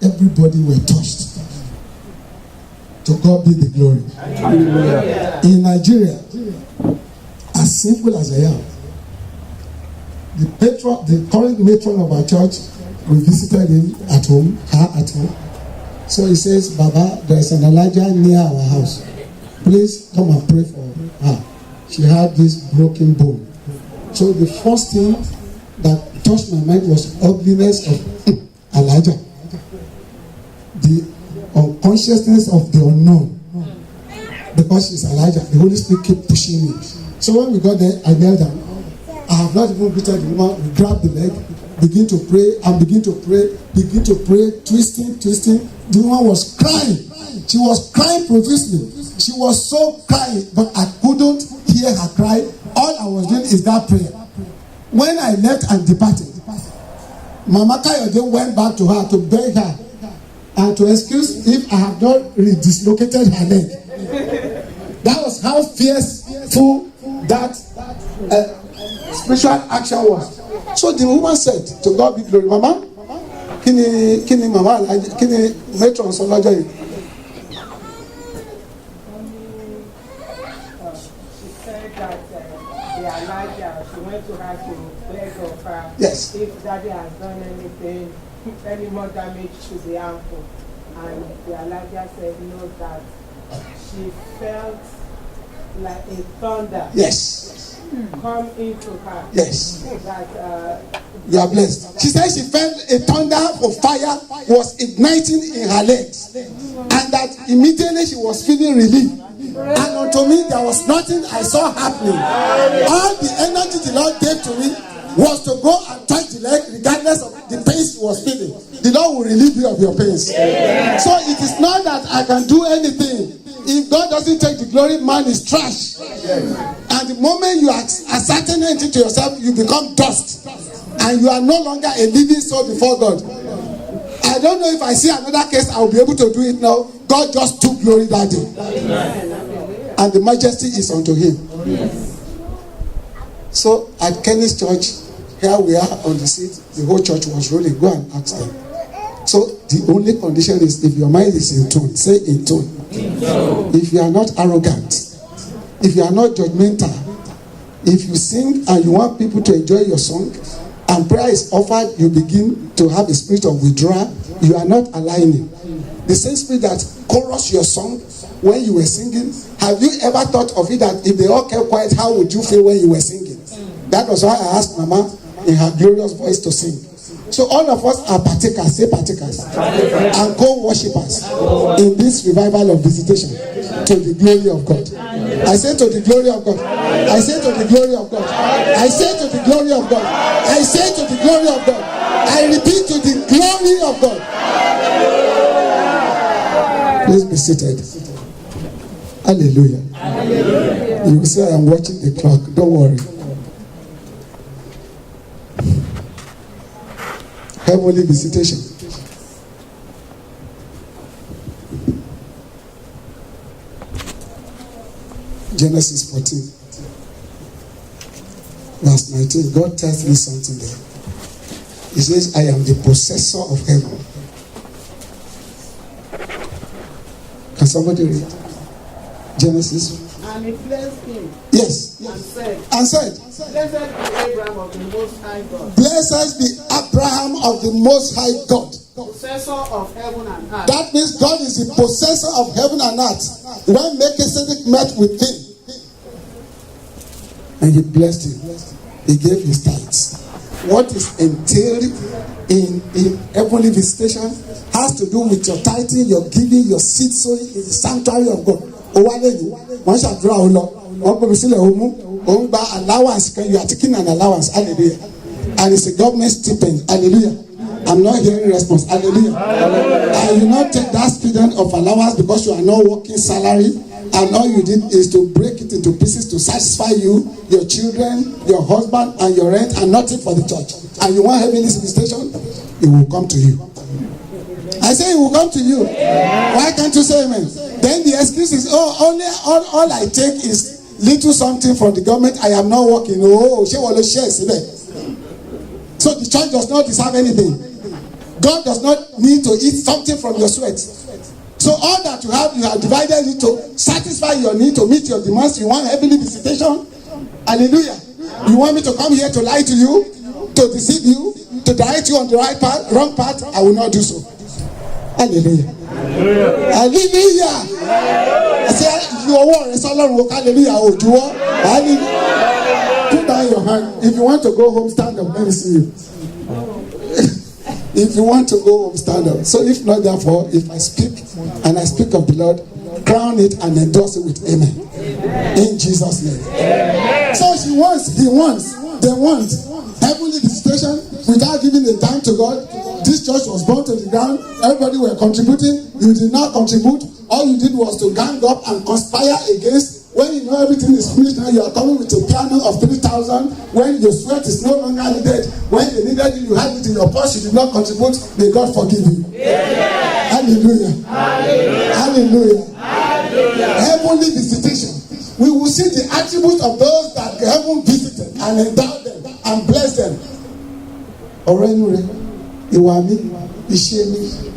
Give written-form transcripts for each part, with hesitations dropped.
everybody were touched. To God be the glory. Hallelujah. In Nigeria, as simple as I am, the current matron of our church, we visited him at home, her at home. So he says, Baba, there's an Elijah near our house. Please come and pray for her. She had this broken bone. So the first thing that touched my mind was ugliness of Elijah. The unconsciousness of the unknown. Because she's Elijah, the Holy Spirit kept pushing me. So when we got there, I knelt down. I have not even greeted the woman. We grabbed the leg, begin to pray, twisting. The woman was crying. She was crying profusely. She was so crying, but I couldn't hear her cry. All I was doing is that prayer. When I left and departed, Mama Kayode went back to her to beg her and to excuse if I have not dislocated her leg. That was how fearful that spiritual action was. So the woman said, to God be glory, Mama, kini Mama, kini matron sọlọ́jọ́ yìí. She said that the Elijah, she went to her to beg of her. Yes. If Daddy has done anything, any more damage to the ankle. And the Elijah said no, that she felt like a thunder. Yes. Come into her. Yes. That you are blessed. She said she felt a thunder of fire was igniting in her legs, and that immediately she was feeling relief. And unto me, there was nothing I saw happening. All the energy the Lord gave to me was to go and touch the leg, regardless of the pain she was feeling. The Lord will relieve you of your pains. Yeah. So it is not that I can do anything. If God doesn't take the glory, man is trash. Yeah. And the moment you are ascertaining anything to yourself, you become dust. And you are no longer a living soul before God. I don't know if I see another case, I will be able to do it now. God just took glory that day. Amen. And the majesty is unto him. Yes. So at Kenny's church, here we are on the seat, the whole church was rolling. Go and ask them. So the only condition is if your mind is in tune, say in tune. If you are not arrogant, if you are not judgmental, if you sing and you want people to enjoy your song, and prayer is offered, you begin to have a spirit of withdrawal, you are not aligning. The same spirit that chorus your song when you were singing, have you ever thought of it that if they all kept quiet, how would you feel when you were singing? That was why I asked Mama in her glorious voice to sing. So all of us are partakers, say partakers, and co-worshippers in this revival of visitation to the glory of God. I say to the glory of God. I say to the glory of God. I say to the glory of God. I say to the glory of God. I repeat, to the glory of God. Please be seated. Hallelujah. Hallelujah. You will say, I am watching the clock. Don't worry. Heavenly visitation. Genesis 14, verse 19. God tells me something there. He says, I am the possessor of heaven. Can somebody read? Genesis. And he blessed him. Yes. And said. Blessed be Abraham of the Most High God. Blessed be Abraham of the Most High God. Possessor of heaven and earth. That means God is the possessor of heaven and earth. When Melchizedek met with him, and he blessed him, he gave his tithes. What is entailed in heavenly visitation has to do with your tithing, your giving, your seed sowing in the sanctuary of God. One shall draw a law. One by allowance, you are taking an allowance. Hallelujah. And it's a government stipend. Hallelujah. I'm not hearing response. Hallelujah. And you not take that stipend of allowance because you are not working salary, and all you did is to break it into pieces to satisfy you, your children, your husband, and your rent, and nothing for the church. And you want heavenly visitation, it will come to you. I say it will come to you. Why can't you say amen? Then the excuse is, all I take is little something from the government. I am not working. So the church does not deserve anything. God does not need to eat something from your sweat. So all that you have divided it to satisfy your need, to meet your demands. You want heavenly visitation? Hallelujah. You want me to come here to lie to you, to deceive you, to direct you on the right path, wrong path? I will not do so. Hallelujah. Hallelujah. I say your word is all wrong. Hallelujah. Hallelujah. Put down your hand. If you want to go home, stand up. Let me see you. If you want to go home, stand up. So if not, therefore, if I speak and I speak of the Lord, crown it and endorse it with amen. In Jesus' name. Amen. So he wants, they want heavenly visitation without giving a dime to God. This church was born to the ground. Everybody were contributing. You did not contribute. All you did was to gang up and conspire against. When you know everything is finished, now you are coming with a piano of 3,000. When your sweat is no longer needed, when they needed you, you had it in your purse, you did not contribute. May God forgive you. Yeah. Hallelujah. Hallelujah. Hallelujah. Hallelujah. Heavenly visitation. We will see the attributes of those that heaven visited and endowed them and blessed them.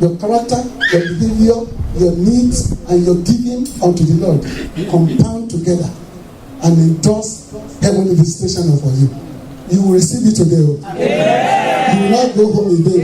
Your character, your behavior, your needs, and your giving unto the Lord compound together and endorse heavenly visitation over you. You will receive it today. Amen. You will not go home in vain.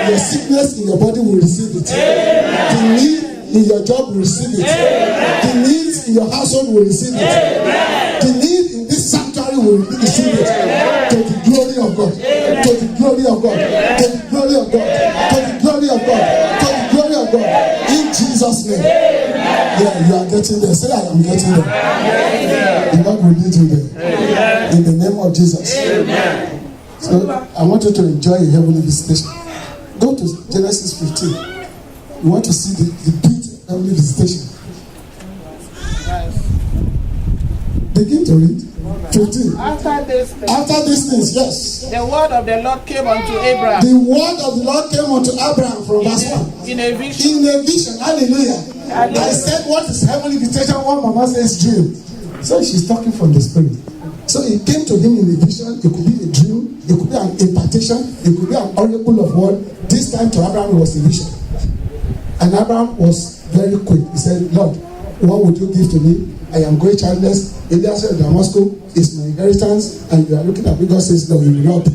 Your sickness in your body will receive it. Amen. The need in your job will receive it. Amen. The needs in your household will receive it. Amen. The need in this sanctuary will receive it. Amen. To the glory of God. Amen. To the glory of God. Amen. To the glory of God. Amen. To the glory of God. Amen. To the glory of God. In Jesus' name. Amen. Yeah, you are getting there. Say I am getting there. Amen. The Lord will lead you there. Amen. In the name of Jesus. Amen. So I want you to enjoy a heavenly visitation. Go to Genesis 15. You want to see the big heavenly visitation. Begin to read. 15. After these things, yes. The word of the Lord came unto Abraham. The word of the Lord came unto Abraham from verse 1. In a vision. In a vision. Hallelujah. Hallelujah. I said, what is heavenly visitation? One mama says dream. So she's talking from the spirit. So it came to him in a vision. It could be a dream. It could be an impartation. It could be an oracle of word. This time to Abraham it was a vision. And Abraham was very quick. He said, Lord, what would you give to me? I am going childless. Eliezer of Damascus is my inheritance. And you are looking at me. God says, no, you will not be.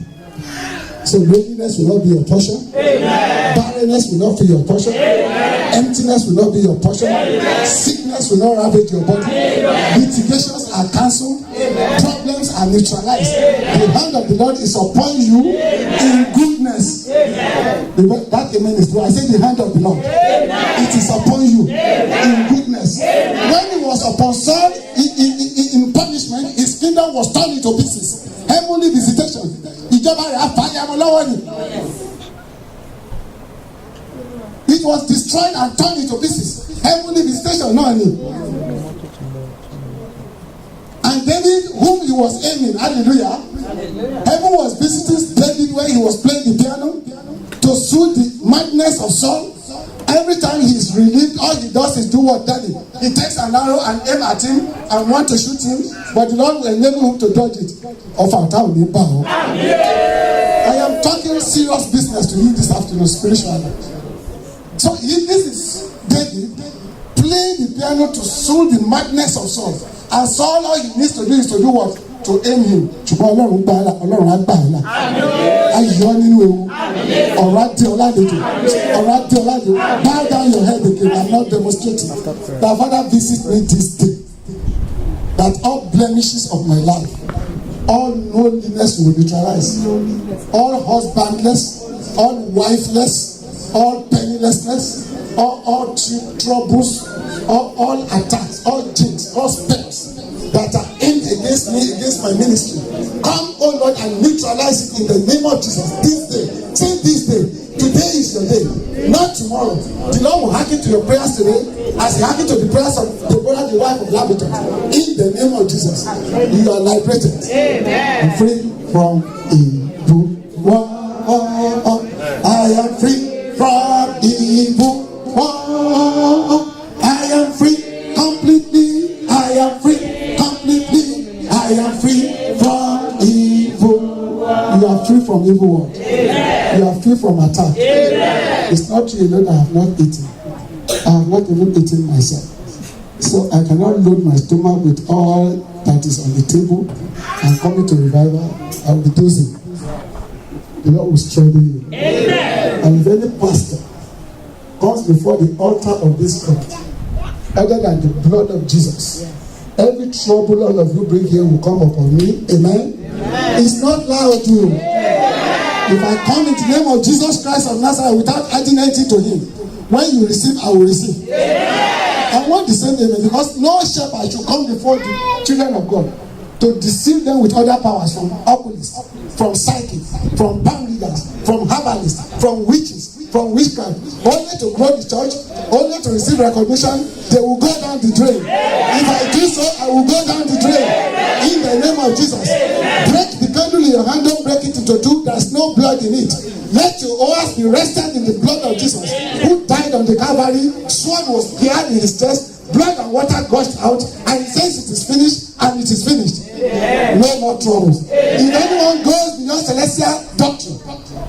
So loneliness will not be your portion. Amen. Barrenness will not be your portion. Amen. Emptiness will not be your portion. Amen. Sickness will not ravage your body. Amen. Litigations are cancelled. Amen. Problems are neutralized. Amen. The hand of the Lord is upon you. Amen. In goodness. Amen. That amen is true. I say the hand of the Lord. Amen. It is upon you. Amen. In goodness. Amen. When he was upon Saul in punishment, his kingdom was torn into pieces. Heavenly visitation. It was destroyed and turned into pieces. Heavenly visitation, no need. And David, whom he was aiming, hallelujah. Heaven was visiting David when he was playing the piano to soothe the madness of Saul. Every time he is relieved, all he does is do what Daddy. He takes an arrow and aim at him and want to shoot him, but the Lord will enable him to dodge it. I am talking serious business to you this afternoon, spiritually. So this is David playing the piano to soothe the madness of Saul. And Saul, all he needs to do is to do what? To aim him. Bow down your head again. I'm not demonstrating. The Father visit me this day. That all blemishes of my life, all loneliness will neutralize. All husbandless, all wifeless, all pennilessness, all troubles, all attacks, all jinx, all spells that are aimed against me, against my ministry. Come, oh Lord, and neutralize it in the name of Jesus. This day, say this day, today is your day, not tomorrow. The Lord will hearken to your prayers today as he hearkened to the prayers of Deborah, the wife of Laban. In the name of Jesus, you are liberated. Amen. And free from evil. I am free from evil. I am free completely. I am free completely. I am free from evil. You are free from evil. You are free from attack. It's not true alone I have not eaten. I have not even eaten myself. So I cannot load my stomach with all that is on the table and coming to revival. I will be dozing. The Lord will strengthen you. And if any pastor comes before the altar of this court, other than the blood of Jesus, every trouble all of you bring here will come upon me. Amen. It's not loud, you. If I come in the name of Jesus Christ of Nazareth without adding anything to him, when you receive, I will receive. I want the same amen, because no shepherd should come before the children of God to deceive them with other powers, from occultists, from psychics, from palm readers, from herbalists, from witches, from witchcraft, only to grow the church, only to receive recognition. They will go down the drain. If I do so, I will go down the drain. In the name of Jesus. Break the candle in your hand, don't break it into two. There's no blood in it. Let your oars be rested in the blood of Jesus, who died on the Calvary. Sword was pierced in his chest, blood and water gushed out, and he says it is finished, and it is finished. No more troubles. If anyone goes beyond celestial doctrine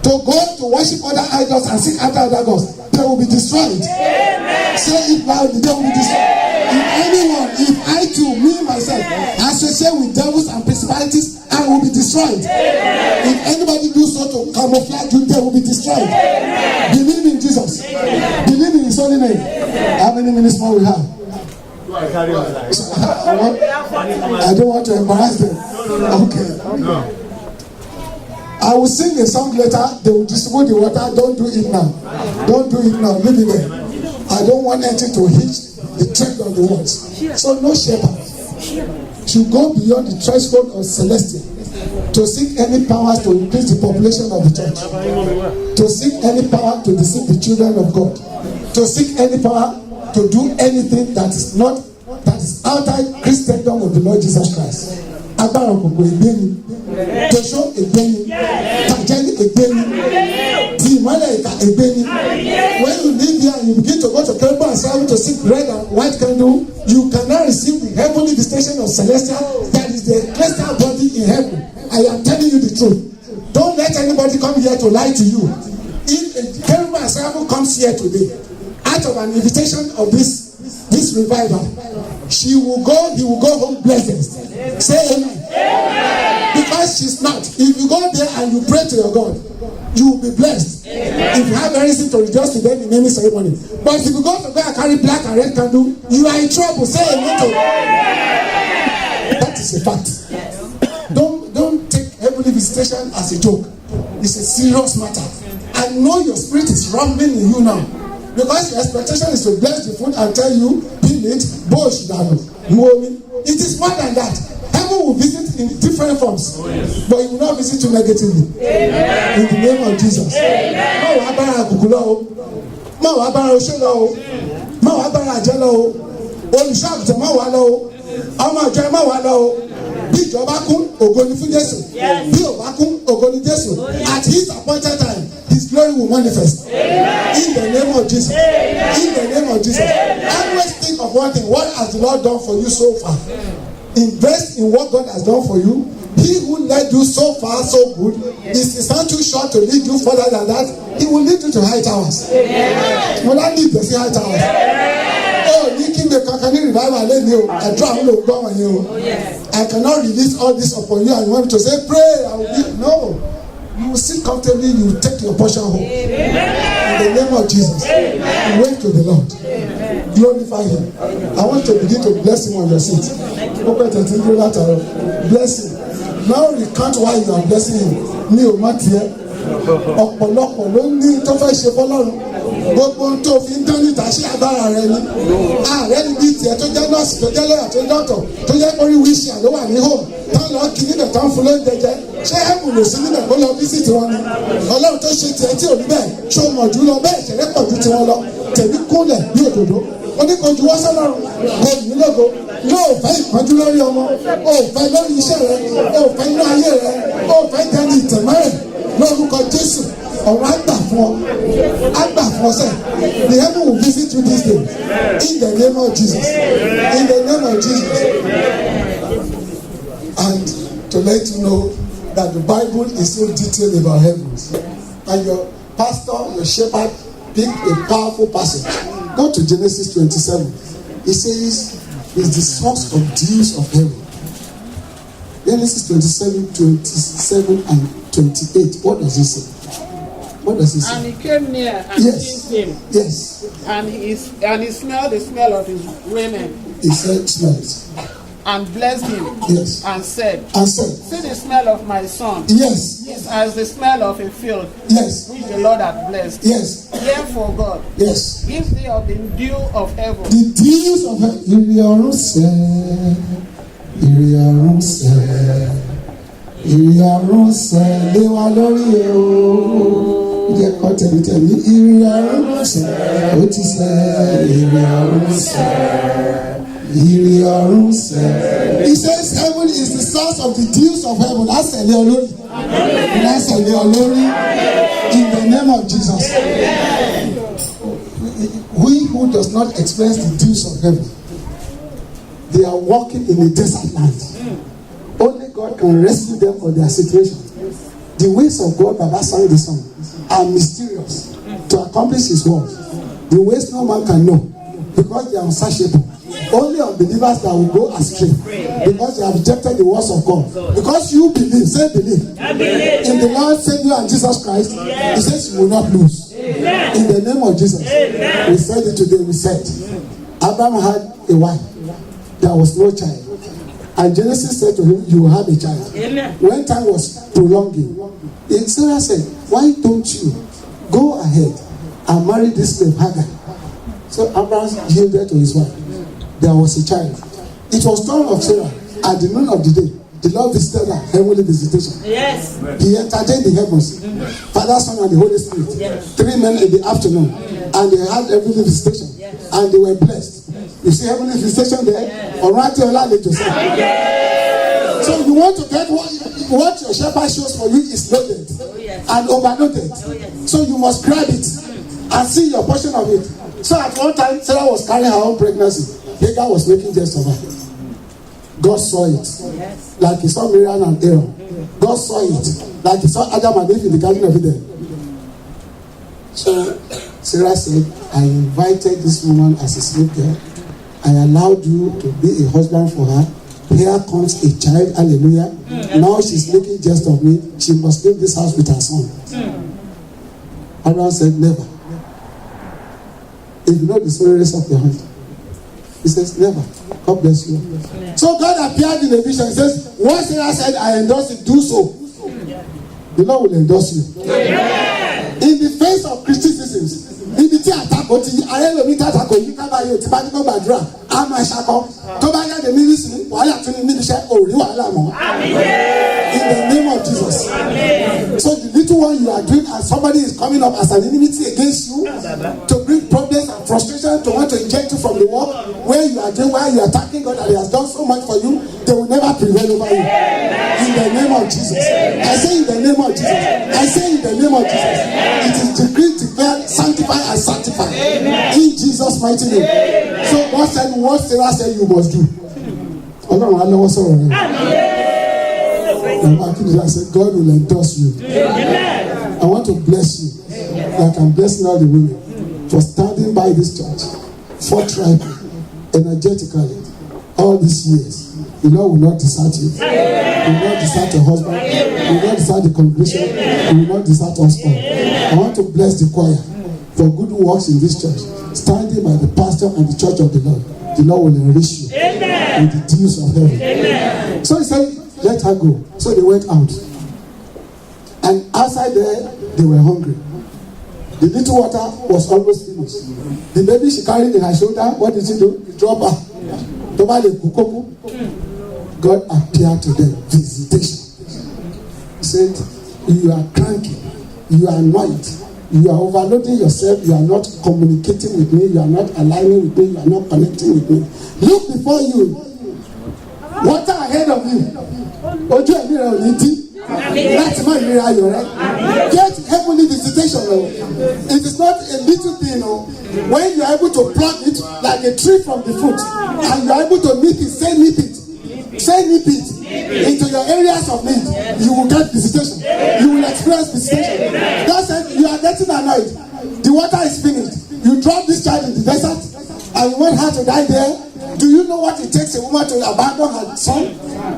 to go to worship other idols and seek after other gods, they will be destroyed. Say it loudly, they will be destroyed. If I too, me myself, associate with devils and principalities, I will be destroyed. If anybody do so to camouflage you, they will be destroyed. Believe in Jesus. Believe in his holy name. How many minutes more we have? I don't want to embarrass them. Okay. I will sing a song later. They will distribute the water. Don't do it now. Don't do it now. Leave it there. I don't want anything to hit the trend of the words. So no shepherd should go beyond the threshold of celestial to seek any powers to increase the population of the church, to seek any power to deceive the children of God, to seek any power to do anything that is outside Christendom of the Lord Jesus Christ. Agbára òkùnkùn ègbé ni, Joshua ègbé ni, Tajeli ègbé ni, ti ìmọ́lẹ̀ ìka ègbé ni. When you live here and you begin to go to Kérúbù and Séráfù to seek red and white candle, you cannot receive the heavenly visitation of celestial, that is the crystal body in heaven. I am telling you the truth. Don't let anybody come here to lie to you. If Kérúbù and Séráfù comes here today, out of an invitation of this revival, he will go home blessed. Say amen. Because she's not. If you go there and you pray to your God, you will be blessed. If you have anything to rejoice to them in any ceremony. But if you go to go and carry black and red candle, you are in trouble. Say amen to that is a fact. Don't take heavenly visitation as a joke. It's a serious matter. I know your spirit is rumbling in you now. Because your expectation is to bless the food and tell you, peel it, bosh, it is more than that. Heaven will visit in different forms, but it will not visit you negatively. Amen. In the name of Jesus. Má wàá bára àkùkù lọ o, má wàá bára oṣó lọ o, má wàá bára àjẹ́ lọ o, olùṣọ́ àgùntàn má wàá lọ o, ọmọ ìjọ má wàá lọ o. Bí ìjọba kún, ògo ni fún Jésù. Bí ò bá kún, ògo ni Jésù. At his appointed time, his glory will manifest. In the name of Jesus. In the name of Jesus. Always think of one thing. What has the Lord done for you so far? Invest in what God has done for you. He who led you so far, so good, is his hand too short to lead you further than that? He will lead you to high towers. Will I lead you to high towers? Oh, you keep the Kakani revival, let me. I draw on you. I cannot release all this upon you and you want me to say, pray. I will be. No. You will sit comfortably, you will take your portion home. In the name of Jesus. Wait to the Lord. Glorify him. I want to begin to bless him on your seat. Bless him. Now recount why you are blessing him. Mi ò mọ̀ tiẹ̀. Ọ̀pọ̀lọpọ̀ ló ní tó fẹ́ ṣe fọ́lọ́run. Gbogbo tó fi ń dán níta ṣé agbára rẹ ni. Ààrẹ ni bíi tiẹ̀ tó jẹ́ nọ́ọ̀sì tó jẹ́ lọ́yà tó jẹ́ dọ́tọ̀ tó jẹ́ orí wíṣì àló wà ní home. Tán lọ kí níbẹ̀ tán fún lóúnjẹ jẹ. Ṣé ẹ̀mù lò sí níbẹ̀ kó lọ fíṣítì wọn ni? Ọlọ́run tó ṣe tiẹ̀ tí ò ní bẹ́ẹ̀ ṣó mọ̀ jù lọ bẹ́ẹ̀ ṣẹlẹ̀ pọ̀ ju tiwọn lọ. Tèmi kúnlẹ̀ bí òdòdó. Oníkojú wọ́n sọ́lọ́run kò ní lógo yóò fẹ́ ìpọ́njú lórí ọmọ ó fẹ́ lórí iṣẹ́ rẹ ó fẹ́ inú ayé rẹ ó fẹ́ jẹ́ni ìtẹ̀mọ́ rẹ lórúkọ Jésù ọ̀rọ̀ àgbà fún ọ sẹ́ the heaven will visit you this day in the name of Jesus in the name of Jesus. And to let you know that the Bible is so detailed about heavens and pastor, your shepherd, pick a powerful passage. Go to Genesis 27. It says, it's the source of dews of heaven. Genesis 27, 27 and 28. What does it say? What does it say? And he came near and kissed him. Yes. And he smelled the smell of his raiment. He said, smell it. And blessed him. Yes. And said, see the smell of my son. Yes. Is as the smell of a field. Yes. Which the Lord hath blessed. Yes. Therefore God. Yes. Give thee of the dew of heaven. The dews of heaven. Lé wa lórí o. Jẹ́ kọ́ tẹ̀lé ìrì ọ̀run sẹ́. Ó ti sẹ́ ìrì ọ̀run sẹ́. Ìrì ọ̀run sẹ́. He says heaven is the source of the dews of heaven. That's a olórí. That's a olórí. In the name of Jesus. We who does not experience the dews of heaven, they are walking in a desert land. Only God can rescue them from their situation. The ways of God, Baba sang the song, are mysterious to accomplish His word. The ways no man can know because they are unsearchable. Only unbelievers that will go astray because they have rejected the words of God. Because you believe, say believe. In the Lord, Savior, and Jesus Christ, He says you will not lose. In the name of Jesus. We said it today, we said, Abraham had a wife. There was no child. And Genesis said to him, you will have a child. When time was prolonging, Sarah said, why don't you go ahead and marry this slave Hagar? So Abraham yielded to his wife. There was a child. It was dawn of Sarah at the noon of the day. The Lord visited her, heavenly visitation. Yes. He entertained the heavens, Father, Son, and the Holy Spirit. Yes. 3 men in the afternoon, and they had heavenly visitation, and they were blessed. You see heavenly visitation there? Yes. So you want to get what your shepherd shows for you is loaded and overloaded. So you must grab it and see your portion of it. So at one time, Sarah was carrying her own pregnancy. Hagar was making jest of her. God saw it, like He saw Miriam and Aaron. God saw it, like He saw Adam and Eve in the Garden of Eden. So Sarah said, I invited this woman as a slave girl. I allowed you to be a husband for her. Here comes a child, hallelujah. Now she's making jest of me. She must leave this house with her son. Abraham said, never. If you know the stories of your hand, he says, never. God bless you. So God appeared in a vision. He says, what Sarah said, I endorse it, do so. The Lord will endorse you. In the face of criticisms, níbi tí àtakò ti ayélujára tàtakò yìí kábàáyé ò ti bá nígbà gbàdúrà á máa ṣakọ tó bá jáde níbi sí wàhálà tún ní níbi iṣẹ́ òrí wàhálà mọ́. In the name of Jesus. So the little one you are doing and somebody is coming up as an enmity against you to bring problems and frustration to want to inject you from the work where you are doing, while you are thanking God that He has done so much for you, they will never prevail over you. In the name of Jesus. I say in the name of Jesus. I say in the name of Jesus. It is decreed, declared, sanctified and sanctified. In Jesus' mighty name. So what Sarah said you must do. Ọlọ́run á lọ́wọ́ sọ̀rọ̀ rẹ̀. I said, God will endorse you. Amen. I want to bless you, like I'm blessing all the women, for standing by this church, forthrightly, energetically, all these years. The Lord will not desert you. He will not desert your husband. He will not desert the congregation. He will not desert us all. I want to bless the choir for good works in this church, standing by the pastor and the church of the Lord. The Lord will enrich you with the dews of heaven. Amen. So he said, let her go. So they went out. And outside there, they were hungry. The little water was almost finished. The baby she carried in her shoulder, what did she do? He dropped her. God appeared to them. Visitation. He said, you are cranky. You are annoyed. You are overloading yourself. You are not communicating with me. You are not aligning with me. You are not connecting with me. Look before you. Water ahead of you. Ojú ẹ̀mí rẹ̀ ò ní dí. Láti má ìrírí ayọ̀ rẹ̀. Get heavenly visitation. It is not a little thing. When you are able to pluck it like a tree from the fruit, and you are able to nip it, say nip it. Say nip it. into your areas of need, you will get visitation. You will experience visitation. God said, you are getting annoyed. The water is finished. You drop this child in the desert and you want her to die there. Do you know what it takes a woman to abandon her son?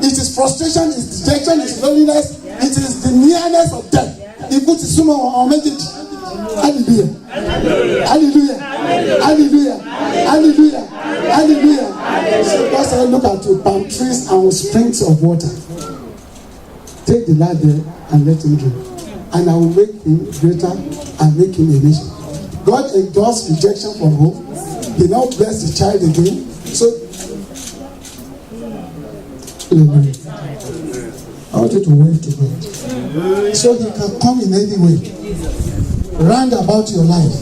It is frustration, it is dejection, it is loneliness, it is the nearness of death. He puts his woman on message. Hallelujah. Hallelujah. Hallelujah. Hallelujah. Hallelujah. So God said, look at you, palm trees and springs of water. Take the lad there and let him drink. And I will make him greater and make him a nation. God endures rejection from home. He now bless the child again. So, I want you to wave to God. So he can come in any way, round about your life,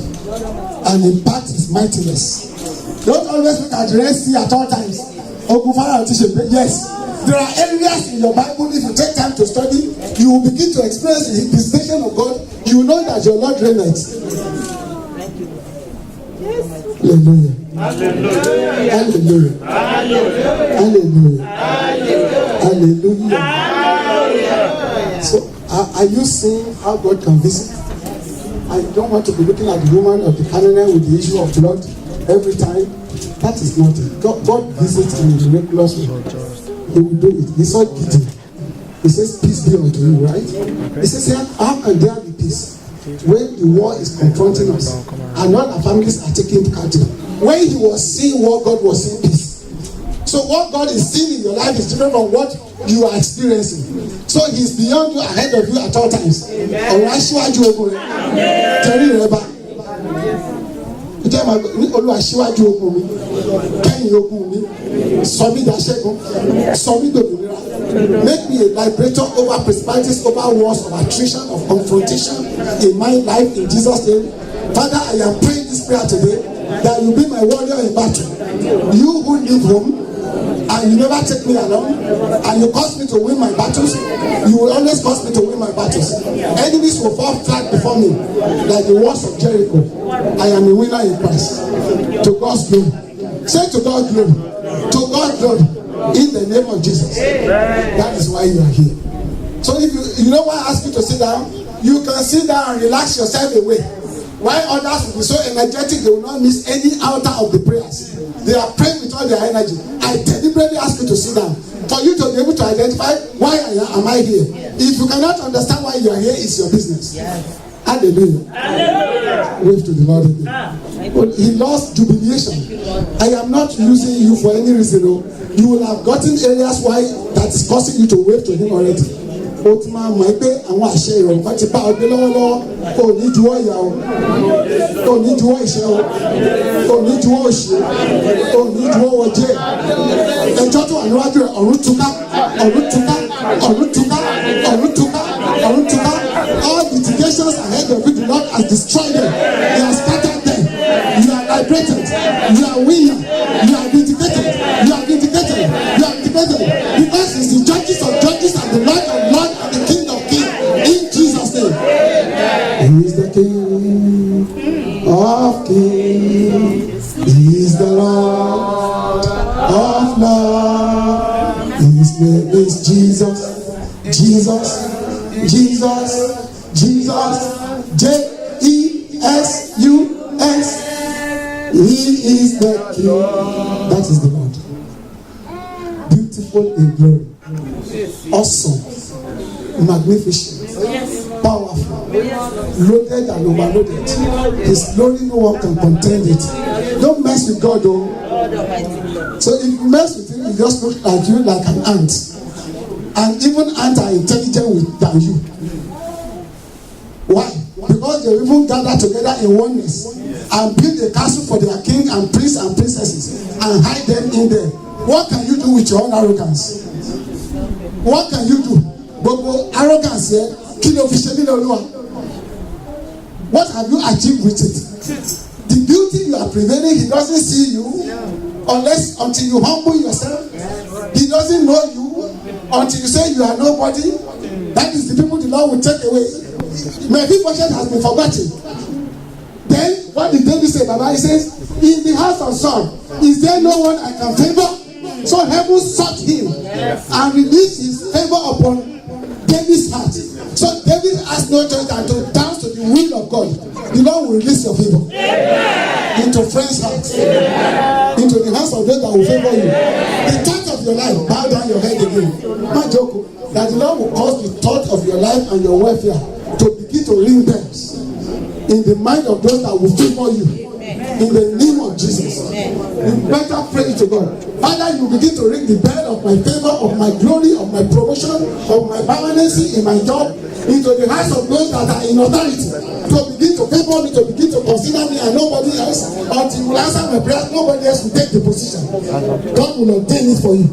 and impart his mightiness. Don't always look at the Red Sea at all times. Yes, there are areas in your Bible, if you take time to study, you will begin to experience the visitation of God. You will know that your Lord reigneth. Hallelujah. Hallelujah. Hallelujah. Hallelujah. Hallelujah. So, are you seeing how God can visit? I don't want to be looking at the woman of the Canaanite with the issue of blood every time. That is not it. God visits in a miraculous way. He will do it. He saw Gideon. He says, peace be unto you, right? He says, how can there be peace when the war is confronting us and all our families are taken captive? When he was seeing war, God was seeing peace. So what God is seeing in your life is different from what you are experiencing. So he's beyond you, ahead of you at all times. Olúwa ṣíwájú ogun mi, kẹ́yìn ogun mi, sọ mí daṣẹ́gun, sọ mí dòmìnira. Make me a liberator over principalities, over wars of attrition, of confrontation in my life in Jesus' name. Father, I am praying this prayer today that you be my warrior in battle. You who live home and you never take me along, and you cause me to win my battles, you will always cause me to win my battles. Enemies will fall flat before me like the walls of Jericho. I am a winner in Christ. To God's glory. Say to God glory. To God glory. In the name of Jesus. That is why you are here. So if you know why I ask you to sit down, you can sit down and relax yourself away. While others will be so energetic, they will not miss any altar of the prayers. They are praying with all their energy. I deliberately ask you to sit down for you to be able to identify why am I here. If you cannot understand why you are here, it's your business. Hallelujah. Hallelujah. Wave to the Lord again. But he lost jubilation. I am not using you for any reason. You will have gotten areas why that is causing you to wave to him already. O ti máa mọ̀ pé àwọn àṣẹ ìrọ̀rùn kan ti bá ọ gbé lọ́wọ́lọ́wọ́. O ní juwọ́ ìyà o, o ní juwọ́ ìṣẹ́ o, o ní juwọ́ òṣì o, o ní juwọ́ ọjẹ́. Ẹjọ́ tó wà níwájú rẹ̀ ọ̀run túká, ọ̀run túká, ọ̀run túká, ọ̀run túká, ọ̀run túká. All litigations ahead of you, the Lord has destroyed them. He has scattered them. You are liberated. You are winning. You are vindicated. You are vindicated. You are vindicated. Because it's the judges of judges and the Lord of lords and the King of kings. In Jesus' name. He is the King of kings. He is the Lord of lords. His name is Jesus. Jesus. Jesus. Jesus. Jesus. He is the King. That is the Lord. Beautiful in glory. Awesome. Magnificent. Powerful. Loaded and overloaded. His glory, no one can contend it. Don't mess with God, though. So if you mess with him, he just looks like you like an ant. And even ants are intelligent than you. Why? Because they even gather together in oneness and build a castle for their king and priests and princesses and hide them in there. What can you do with your own arrogance? What can you do? But arrogance here, what have you achieved with it? The beauty you are prevailing, he doesn't see you until you humble yourself. He doesn't know you until you say you are nobody. That is the people the Lord will take away. Mephibosheth has been forgotten. Then what did David say, Baba? He says, in the house of Saul, is there no one I can favor? So heaven sought him and released his favor upon David's heart. So David has no choice than to dance to the will of God. The Lord will release your favor into friends' hearts, into the hands of those that will favor you. The thought of your life, bow down your head again. My joke, that the Lord will cause the thought of your life and your welfare to begin to ring bells in the mind of those that will favor you. In the name of Jesus, you better pray to God. Father, you begin to ring the bell of my favor, of my glory, of my promotion, of my permanency in my job, into the hands of those that are in authority, to begin to favor me, to begin to consider me and nobody else. Until you answer my prayer, nobody else will take the position. God will ordain it for you.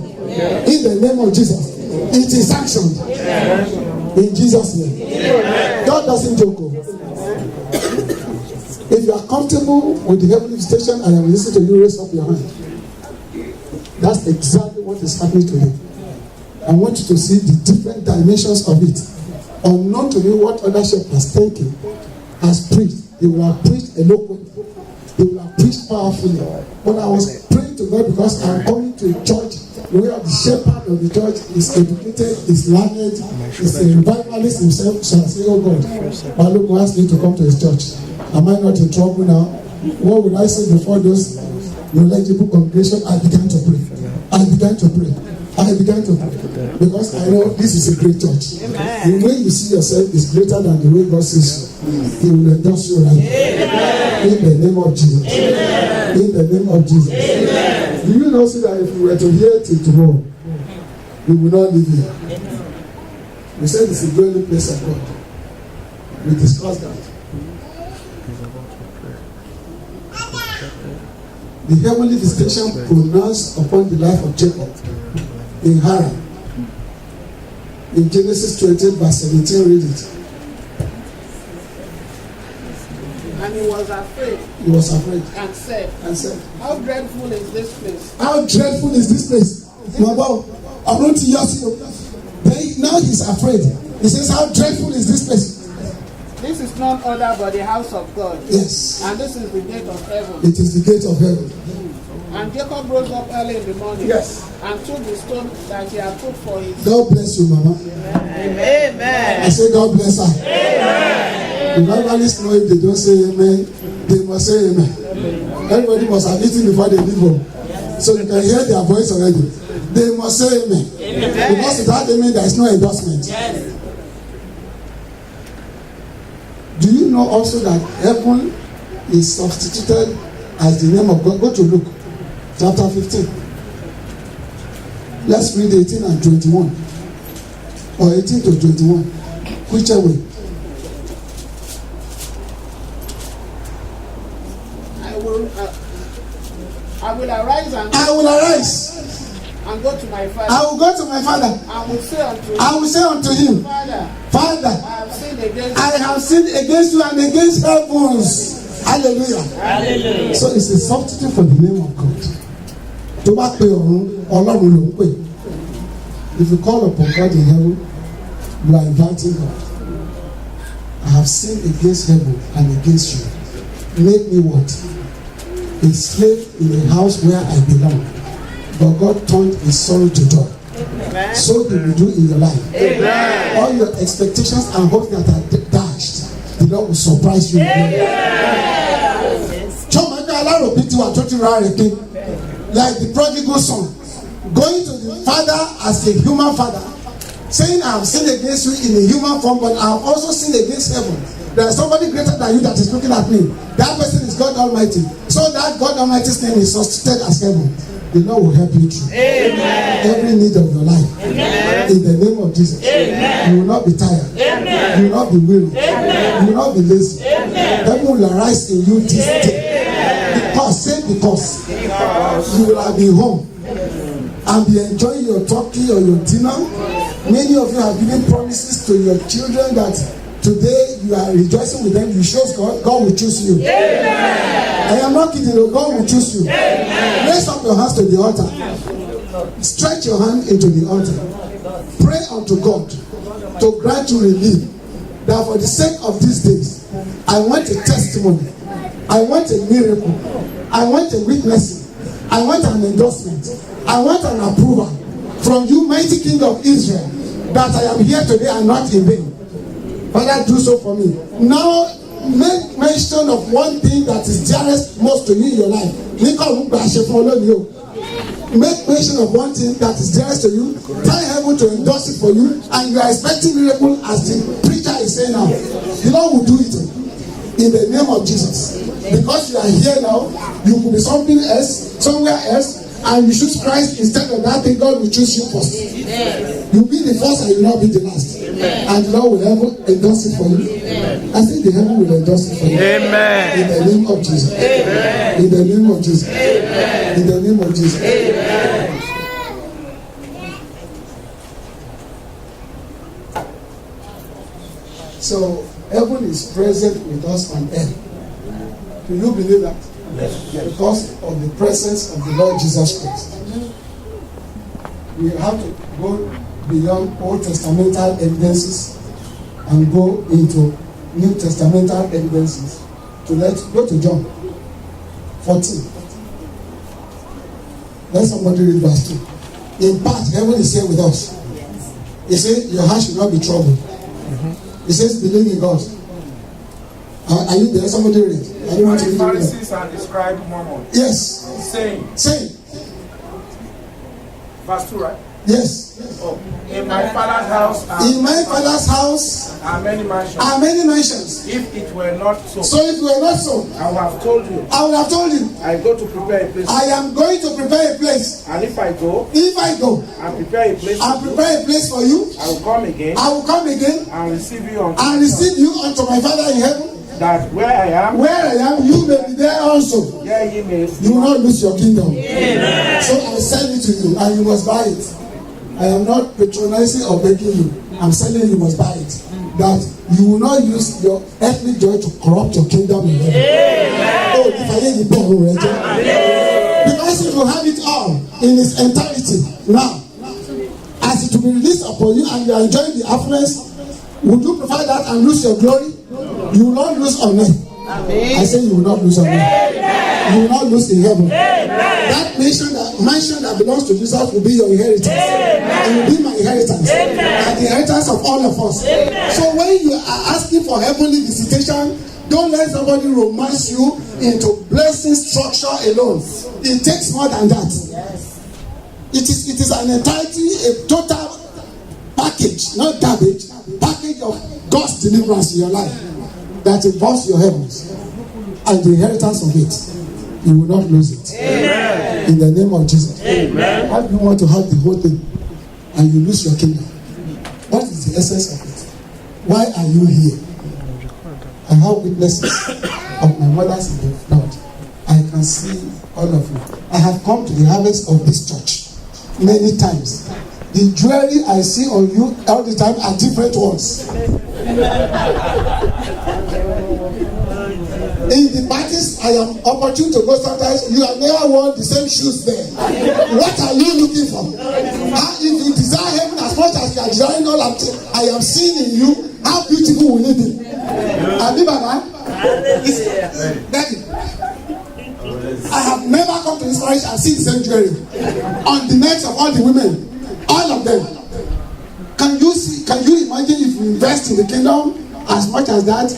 In the name of Jesus, it is sanctioned. In Jesus' name. God doesn't joke. If you are comfortable with the heavenly visitation and I am listening to you, raise up your hand. That's exactly what is happening today. I want you to see the different dimensions of it. Unknown to you what other shepherds thinking has preached. They will have preached eloquently. They will have preached powerfully. But I was praying to God because I am coming to a church where the shepherd of the church is educated, is learned, is a revivalist himself. So I say, oh God, Balogun asked me to come to his church. Am I not in trouble now? What would I say before those knowledgeable congregation? I began to pray. Because I know this is a great church. The way you see yourself is greater than the way God sees you. He will endorse you right. In the name of Jesus. In the name of Jesus. Do you know that if we were to hear till tomorrow, we will not live here? We said it's a dwelling place of God. We discussed that. The heavenly visitation pronounced upon the life of Jacob in Haran. In Genesis 28 verse 17, read it. And he was afraid. He was afraid. And said, how dreadful is this place? How dreadful is this place? Now he's afraid. He says, how dreadful is this place? This is none other but the house of God. Yes. And this is the gate of heaven. It is the gate of heaven. And Jacob rose up early in the morning. Yes. And took the stone that he had put for his. God bless you, Mama. Amen. I say God bless her. Amen. The evangelists know if they don't say amen, they must say amen. Everybody must have eaten before they leave home. So you can hear their voice already. They must say amen. Because without amen, there is no endorsement. Yes. Do you know also that heaven is substituted as the name of God? Go to Luke chapter 15. Let's read 18 and 21. Or 18 to 21. Whichever way. I will arise and go to my father. I will go to my father. I will say unto him, Father, I have sinned against you and against heavens. Hallelujah. So it's a substitute for the name of God. To back pay Ọlọ́run ló ń pè. If you call upon God in heaven, you are inviting God. I have sinned against heaven and against you. Make me what? A slave in a house where I belong. But God turned his sorrow to joy. Amen. So he will do in your life. Amen. All your expectations and hopes that are dashed, the Lord will surprise you. Like the prodigal son, going to the father as a human father, saying, I have sinned against you in a human form, but I have also sinned against heaven. There is somebody greater than you that is looking at me. That person is God Almighty. So that God Almighty's name is substituted as heaven. The Lord will help you through every need of your life. Amen. In the name of Jesus. Amen. You will not be tired. Amen. You will not be weary. Amen. You will not be lazy. Amen. Heaven will arise in you this day. Because you will have been home and be enjoying your turkey or your dinner. Many of you have given promises to your children that today you are rejoicing with them. You show God will choose you. Amen. I am not kidding. God will choose you. Amen. Raise up your hands to the altar. Stretch your hand into the altar. Pray unto God to grant you relief. That for the sake of these days, I want a testimony. I want a miracle. I want a witnessing. I want an endorsement. I want an approval. from you, mighty King of Israel, that I am here today and not in vain. Father, do so for me. Now, make mention of one thing that is dearest most to you in your life. Make mention of one thing that is dearest to you. Tell heaven to endorse it for you, and you are expecting miracle as the preacher is saying now. The Lord will do it in the name of Jesus. Because you are here now, you will be something else, somewhere else, and you choose Christ instead of that thing. God will choose you first. You'll be the first and you will not be the last. And the Lord will ever endorse it for you. I think the heaven will endorse it for you. Amen. In the name of Jesus. In the name of Jesus. In the name of Jesus. So heaven is present with us on earth. Do you believe that? Yes. Because of the presence of the Lord Jesus Christ. We have to go beyond Old Testamental evidences and go into New Testamental evidences. Go to John 14. Let somebody read verse 2. In part, heaven is here with us. He says, your heart should not be troubled. He says, believe in God. Are you there? Somebody read. I don't want to read. Pharisees and the scribes murmured. Yes. Saying. Verse 2, right? Yes. Oh, in my father's house are many mansions. If it were not so, if it were not so, I would have told you. I go to prepare a place. I am going to prepare a place. And if I go and prepare a place for you, I will come again and receive you unto my Father in heaven. That where I am, you may be there also. Yeah, you will not lose your kingdom. Amen. So I sell it to you, and you must buy it. I am not patronizing or begging you. I'm selling you must buy it. That you will not use your earthly joy to corrupt your kingdom in heaven. Oh, if I hear the bell, because if you have it all in its entirety now, as it will be released upon you and you are enjoying the affluence, would you prefer that and lose your glory? You will not lose on earth. I say you will not lose on earth. You will not lose in heaven. That mansion that belongs to Jesus will be your inheritance. It will be my inheritance. And the inheritance of all of us. So when you are asking for heavenly visitation, don't let somebody romance you into blessing structure alone. It takes more than that. It is an entirety, a total package, not garbage, package of God's deliverance in your life that involves your heavens and the inheritance of it. You will not lose it. Amen. In the name of Jesus. Amen. Why do you want to have the whole thing and you lose your kingdom? What is the essence of it? Why are you here? I have witnesses of my mothers in the Lord. I can see all of you. I have come to the harvest of this church many times. The jewelry I see on you all the time are different ones. In the parties I am opportune to go sometimes, you have never worn the same shoes there. What are you looking for? If you desire heaven as much as you are desiring all I am seeing in you, how beautiful will it be? Daddy, I have never come to this parish and seen the same jewelry on the necks of all the women. All of them. Can you imagine if you invest in the kingdom as much as that?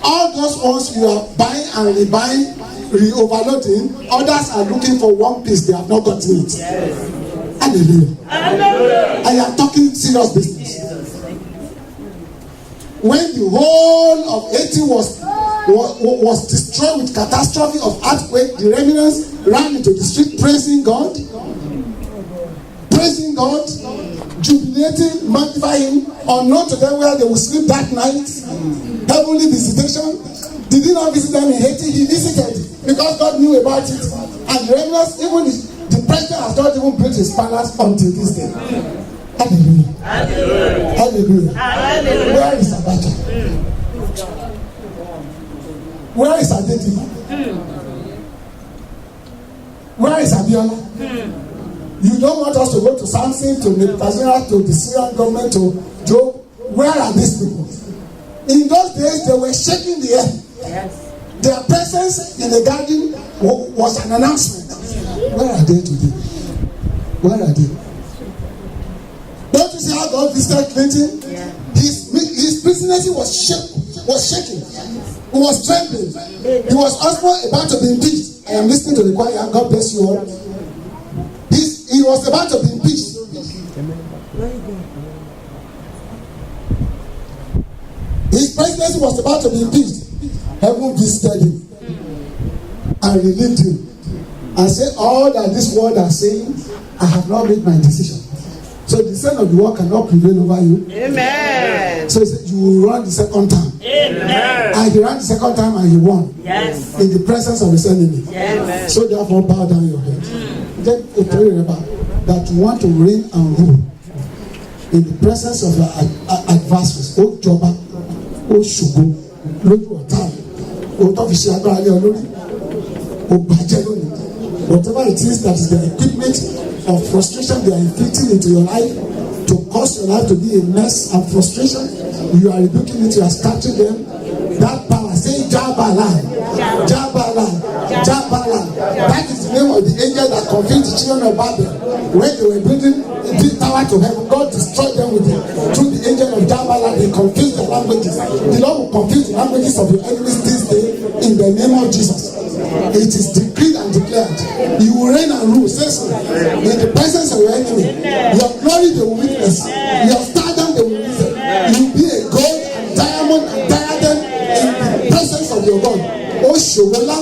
All those ones you are buying and rebuying, re-overloading, others are looking for one piece, they have not gotten it. Hallelujah. I am talking serious business. When the whole of Haiti was destroyed with catastrophe of earthquake, the remnants ran into the street praising God, jubilating, magnifying, unknown to them where they will sleep that night. Heavenly visitation. Did he not visit them in Haiti? He visited because God knew about it. And the remnants, even the president has not even built his palace until this day. Hallelujah. Hallelujah. Hallelujah. Where is Abacha? Where is Adetiba? Where is Abiola? You don't want us to go to Samson, to Nebuchadnezzar, to the Syrian government, to Job. Where are these people? In those days, they were shaking the earth. Yes. Their presence in the garden was an announcement. Where are they today? Where are they? Don't you see how God visited Clinton? Yeah. His presidency was shaking. He was trembling. He was also about to be impeached. I am listening to the choir. God bless you all. He was about to be impeached. His presidency was about to be impeached. Heaven visited him and relieved him and said, all that this world are saying, I have not made my decision. So the son of the world cannot prevail over you. Amen. So he said, you will run the second time. Amen. And he ran the second time and he won. Yes. In the presence of his enemy. Yes. So therefore, bow down your head. Then remember that you want to reign and rule in the presence of your adversaries. O Jọba, O Ṣùgbọ́n, lójú ọ̀tá, O tó fi ṣe agbára lé ọ lórí, O bàjẹ́ lónìí. Whatever it is that is the equipment of frustration they are inflicting into your life to cause your life to be a mess and frustration, you are rebuking it, you are starting them. That power, say Jabalan, Jabalan, Jabalan. That is the name of the angel that confused the children of Babel when they were building the tower to heaven. God destroyed them with it. Through the angel of Jabalan, they confused the languages. The Lord will confuse the languages of your enemies this day in the name of Jesus. It is decreed and declared. You will reign and rule, say so. In the presence of your enemy, your glory they will witness. Your stardom they will witness. You will be a gold and diamond and diadem in the presence of your God. O ṣòwòlá,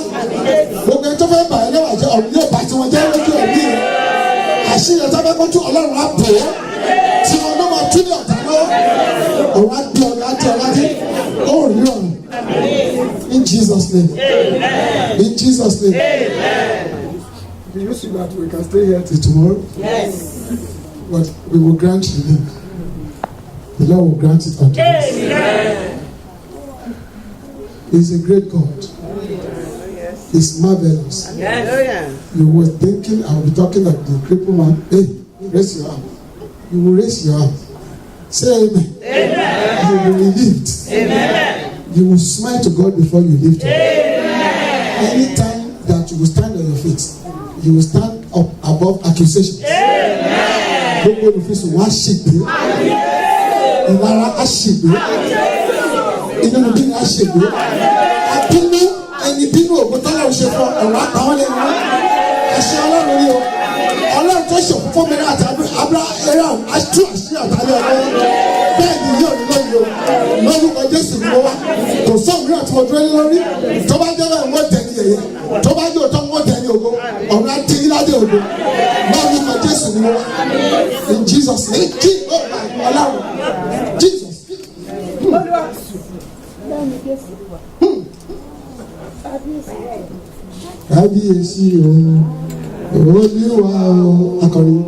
gbogbo ẹni tó fẹ́ bà ẹ́ lẹ́wà jẹ́ ọ̀run yóò bá tiwọn jẹ́ lójú ẹ̀mí rẹ̀. Àṣírí ẹ̀ta fẹ́ kọ́jú Ọlọ́run á bò ó. Tí wọn náà máa tún ní ọ̀tá lọ́wọ́. Ọ̀run á gbé ọ̀run á jẹ́ ọ̀run á dé. Ó rí ọ̀run. In Jesus' name. Amen. In Jesus' name. Amen. Do you see that we can stay here till tomorrow? Yes. But we will grant relief. The Lord will grant it unto us. Amen. He's a great God. He's marvelous. Yes. You were thinking, I will be talking like the crippled man. Hey, raise your arm. You will raise your arm. Say amen. Amen. You will be relieved. Amen. You will smile to God before you leave to Him. Anytime that you will stand on your feet, you will stand up above accusations. Gbogbo olùfisùn wọn á ṣègbè. Ìlara á ṣègbè. Inú bí ní á ṣègbè. Àbínú ẹni bínú ògùn tọ́lá ò ṣe fọ ọ̀rọ̀ àtàwọn lẹ́nu. Ẹ̀ṣẹ̀ Ọlọ́run ni o. Ọlọ́run tó ṣe fún mi láti abúlé ẹ̀rọ àṣìṣe àṣìṣe àtàlẹ́ ọlọ́run. Bẹ́ẹ̀ ni yóò ní lóyún o. Lórúkọ Jésù ni mo wá. Kò sóògùn náà tí mo dúró lé lórí. Tó bá jẹ́ bẹ́ẹ̀ wọ́n tẹ̀ ní yẹ̀yẹ́. Tó bá jẹ́ òótọ́ wọ́n tẹ̀ ní ògo. Ọ̀run á dín ládé ògo. Lórúkọ Jésù ni mo wá. In Jesus name. Ọlọ́run. Jesus. Kábíyèsí o. Olúwa o. Akọrin.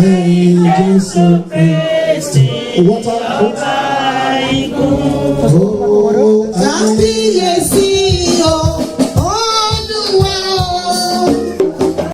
Lẹ́yìn Jésù Kristi. Water. Oh,